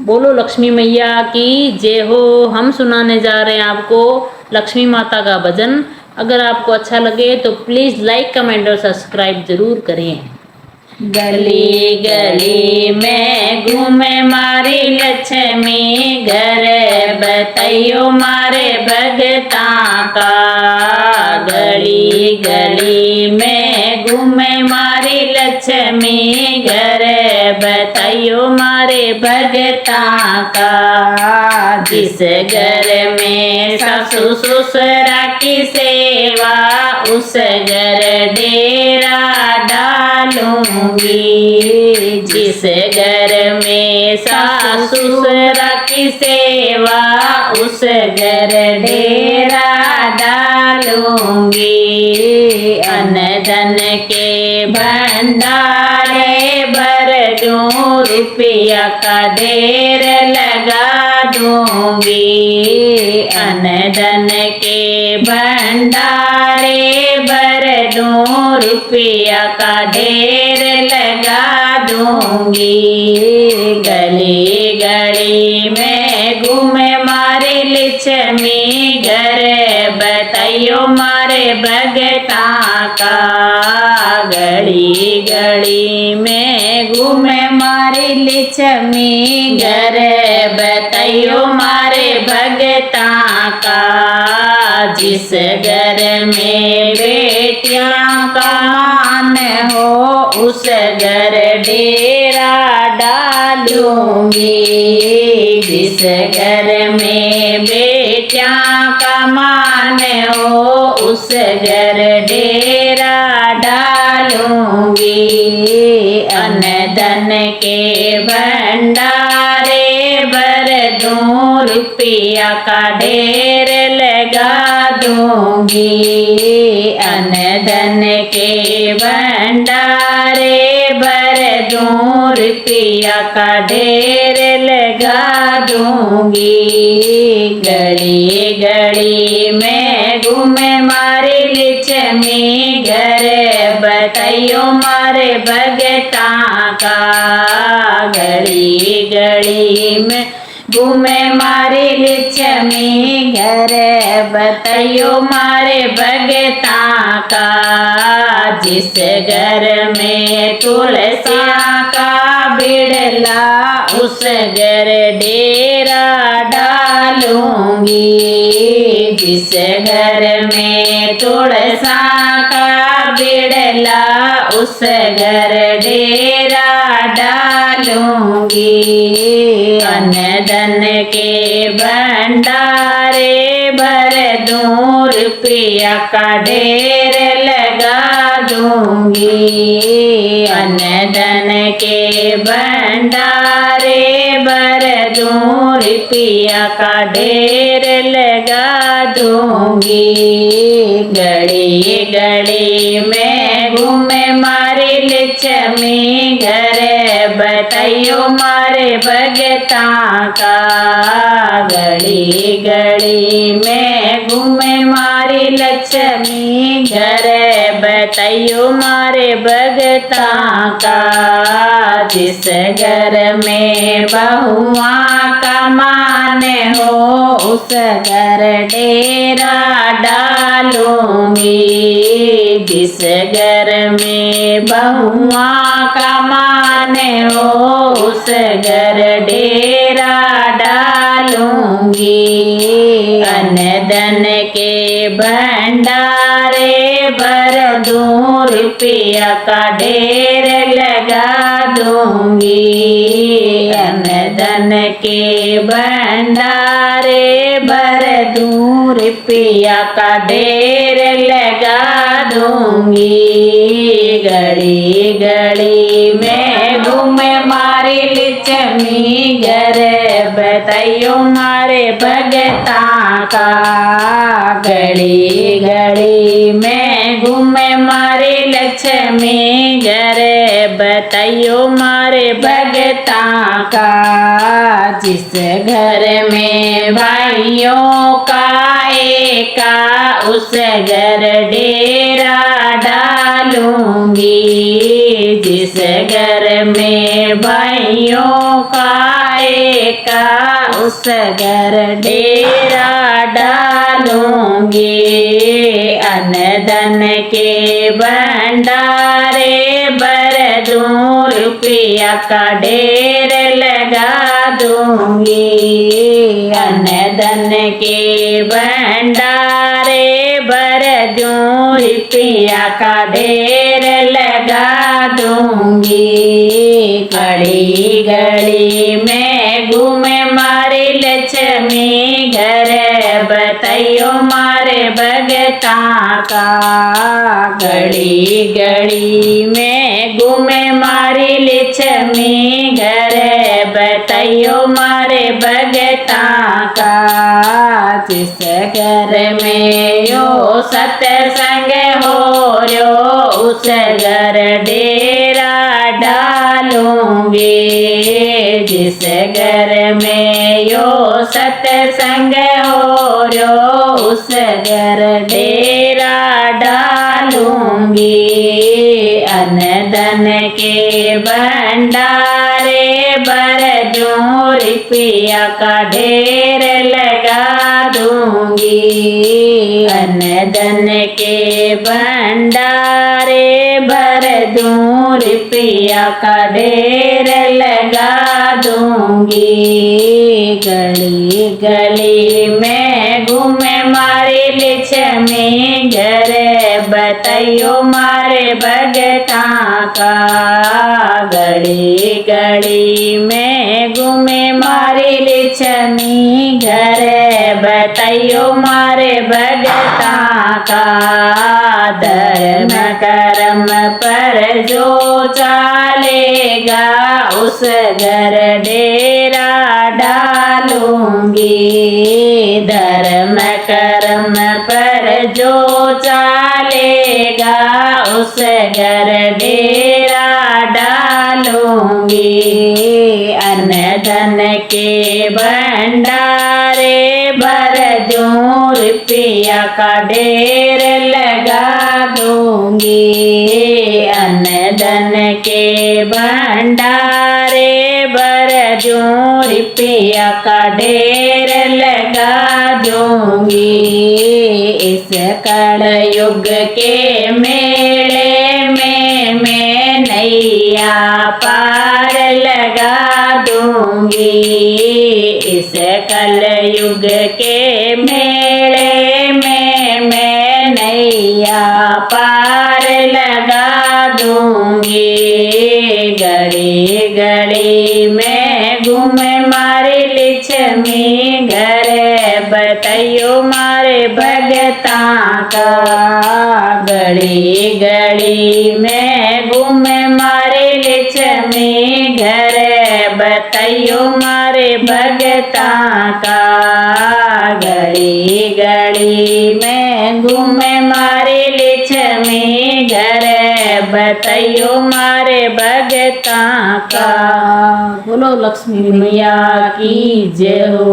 बोलो लक्ष्मी मैया की जय हो। हम सुनाने जा रहे हैं आपको लक्ष्मी माता का भजन। अगर आपको अच्छा लगे तो प्लीज़ लाइक कमेंट और सब्सक्राइब जरूर करें। गली गली में घूमे मारी लक्ष्मी, घर बताइयो मारे भगता का। गली गली में घूमे मारी लक्ष्मी, घर बताइयो मारे भगता का। जिस घर में सासू ससुरा की सेवा, उस घर डेरा डालूंगी। जिस घर में सासू ससुरा की सेवा, उस घर डेरा डालूंगी। अन्न धन के भंडारे भर दूं, रुपया का ढेर लगा दूंगी। अन्न धन के भंडारे भर दूं, रुपया का ढेर लगा दूंगी। गली गली में घूमे मारे लक्ष्मी, घर बताइयो मारे भगता का। गली गली में घूमे मारे लक्ष्मी, घर बताइयो मारे भगता का। जिस घर में बेटियां का मान हो, उस घर डेरा डालूंगी। जिस घर में बेटियां का मान हो, उस घर डेरा डालूंगी। अन्न धन के भंडारे भर दूं, रुपया का ढेर लगा दूंगी। अन्न धन के भंडारे भर दूं, रुपया का ढेर लगा दूंगी। गली गली में घूमे मारे लक्ष्मी, घर बताइयो मारे भगता का। गली गली में घूमे मारे लक्ष्मी, घर बताइयो मारे भगता का। जिस घर में तुलसिया का बिड़ला, उस घर डेरा डालूंगी। जिस घर में तुलसा का बिड़ला, उस घर डेरा डालूंगी। अन्न धन के भंडारे भर दूं, रुपया का ढेर लगा दूंगी। अन्न धन के भंडारे भर दूं, रुपया का ढेर लगा दूंगी। गली गली में घूमे मारे लक्ष्मी, घर बताइयो मारे भगता का। गली गली में घूमे मारे लक्ष्मी, घर बताइयो मारे भगता का। जिस घर में बहुआ का मान हो, उस घर डेरा डालूंगी। जिस घर में बहुआ का मान हो, उस घर डेरा डालूंगी। अन्न धन के भंडारे भर दूं, रुपया का ढेर लगा दूंगी। अन्न धन के भंडारे भर दूं, रुपया का ढेर लगा दूंगी। गली गली में घूमे मारे लक्ष्मी, घर बताइयो मारे भगता का। गली गली में घूमे मारे लक्ष्मी, घर बताइयो मारे भगता का। जिस घर में भाइयों का एका, उस घर डेरा डालूंगी। जिस घर में भाइयों का का उस घर डेरा डालूंगी। अन्न धन के भंडारे भर दूं, रुपया का ढेर लगा दूंगी। अन्न धन के भंडारे भर दूं, रुपया का ढेर लगा दूंगी। घड़ी घड़ी में घूमे मारी लक्ष्मी घर, बताइयो मारे भगता का। घड़ी घड़ी में घूमे मारी लक्ष्मी घर, बताइयो मारे भगता का। जिस घर में यो सत्संग हो रयो, उस घर डेरा डालूंगी। जिस घर में यो सत्संग हो रयो, उस घर डेरा डालूंगी। अन्न धन के भंडारे भर दूं, रुपया का ढेर लगा दूंगी। अन्न धन के भंडारे भर दूं, रुपया का ढेर लगा दूंगी। गली गली में घूमे मारी लक्ष्मी घर, बताइयो मारे भगता का। गली गली में घूमे मारी लक्ष्मी घर, बताइयो मारे भगता का। धर्म कर्म पर जो चालेगा, उस घर डेरा डालूंगी। धर्म कर्म पर जो चालेगा, उस घर डेरा डालूंगी। अन्न धन के भंडारे भर दूं, रुपया का ढेर लगा दूंगी। अन्न धन के भंडारे भर दूं, रुपया का ढेर लगा दूंगी। इस कलयुग के मेले में मैं नैया पार लगा दूंगी। इस कलयुग के मेले में मैं नैया पार लगा दूंगी। घड़ी घड़ी में घूमे मारी लक्ष्मी घर, बताइयो मारे भगता का। घड़ी घड़ी में घूमे मारी लक्ष्मी घर, बताइयो मारे भगता का। घड़ी घड़ी में घूमे मारी लक्ष्मी घर, बताइयो मारे भगता का। बोलो लक्ष्मी मैया की जय हो।